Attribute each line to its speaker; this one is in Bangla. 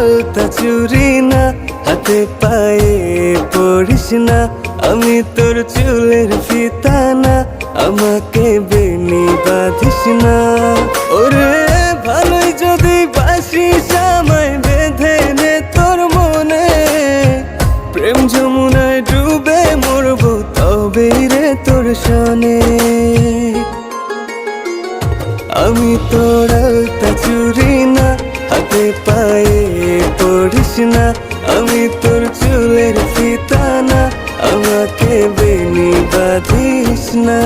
Speaker 1: আলতা চুরি না, হাতে পায়ে পড়িস না, আমি তোর চুলের ফিতা না, আমাকে বেনি বাঁধিস না। ওরে ভালোই যদি বাসিস আমায় বেঁধে নে তোর মনে, প্রেম যমুনায় ডুবে মরবো তবে রে তোর সনে। আমি তোর আলতা চুরি না, হাতে পায়ে পড়িস না, আমি তোর চুলের ফিতা না, আমাকে বেনি বাঁধিস না।